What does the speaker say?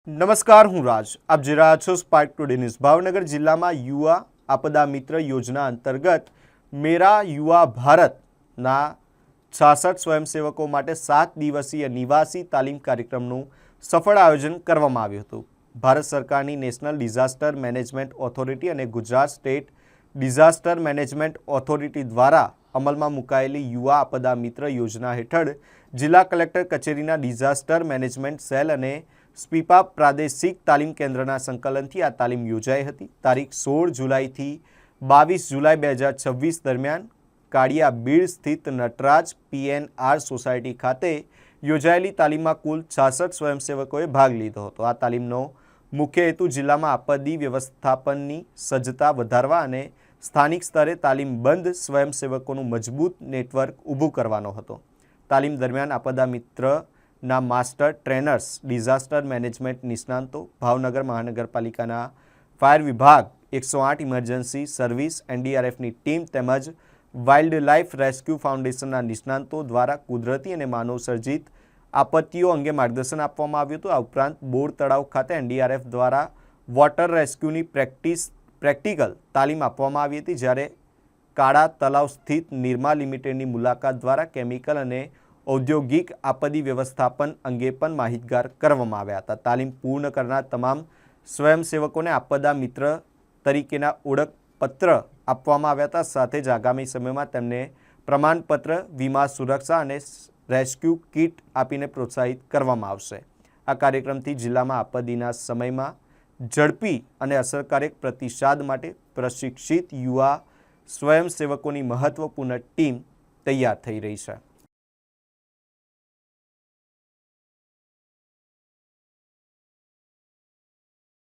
નમસ્કાર, હું રાજ. આપ જોઈ રહ્યા છો સ્પાર્ક ટુડે ન્યૂઝ. ભાવનગર જિલ્લામાં યુવા આપદા મિત્ર યોજના અંતર્ગત મેરા યુવા ભારતના 66 સ્વયંસેવકો માટે 7 દિવસીય નિવાસી તાલીમ કાર્યક્રમનું સફળ આયોજન કરવામાં આવ્યું હતું. ભારત સરકારની નેશનલ ડિઝાસ્ટર મેનેજમેન્ટ ઓથોરિટી અને Gujarat state disaster management authority દ્વારા અમલમાં મુકાયેલી યુવા આપદા મિત્ર યોજના હેઠળ જિલ્લા કલેક્ટર કચેરીના ડિઝાસ્ટર મેનેજમેન્ટ સેલ અને સ્પીપા પ્રાદેશિક તાલીમ કેન્દ્રના સંકલનથી આ તાલીમ યોજાઈ હતી. તારીખ 16 જુલાઈથી 22 જુલાઈ 2026 દરમિયાન કાળિયા બીડ સ્થિત નટરાજ PNR સોસાયટી ખાતે યોજાયેલી તાલીમમાં કુલ 66 સ્વયંસેવકોએ ભાગ લીધો હતો. આ તાલીમનો મુખ્ય હેતુ જિલ્લામાં આપત્તિ વ્યવસ્થાપનની સજ્જતા વધારવા અને સ્થાનિક સ્તરે તાલીમબંધ સ્વયંસેવકોનું મજબૂત નેટવર્ક ઊભું કરવાનો હતો. તાલીમ દરમિયાન આપદા મિત્રના માસ્ટર ટ્રેનર્સ, ડિઝાસ્ટર મેનેજમેન્ટ નિષ્ણાંતો, ભાવનગર મહાનગરપાલિકાના ફાયર વિભાગ, 108 ઇમરજન્સી સર્વિસ, NDRFની ટીમ તેમજ વાઇલ્ડ લાઇફ રેસ્ક્યુ ફાઉન્ડેશનના નિષ્ણાંતો દ્વારા કુદરતી અને માનવસર્જિત આપત્તિઓ અંગે માર્ગદર્શન આપવામાં આવ્યું હતું. આ ઉપરાંત બોર તળાવ ખાતે NDRF દ્વારા વોટર રેસ્ક્યુની પ્રેક્ટિકલ તાલીમ આપવામાં આવી હતી, જ્યારે કાળા તલાવ સ્થિત નિરમા લિમિટેડની મુલાકાત દ્વારા કેમિકલ અને ઔદ્યોગિક આપત્તિ વ્યવસ્થાપન અંગે પણ માહિતગાર કરવામાં આવ્યા હતા. તાલીમ પૂર્ણ કરનાર તમામ સ્વયંસેવકોને આપદા મિત્ર તરીકેના ઓળખપત્ર આપવામાં આવ્યા હતા. સાથે જ આગામી સમયમાં તેમને પ્રમાણપત્ર, વીમા સુરક્ષા અને રેસ્ક્યુ કિટ આપીને પ્રોત્સાહિત કરવામાં આવશે. આ કાર્યક્રમથી જિલ્લામાં આપત્તિના સમયમાં ઝડપી અને અસરકારક પ્રતિસાદ માટે પ્રશિક્ષિત યુવા સ્વયંસેવકોની મહત્વપૂર્ણ ટીમ તૈયાર થઈ રહી છે.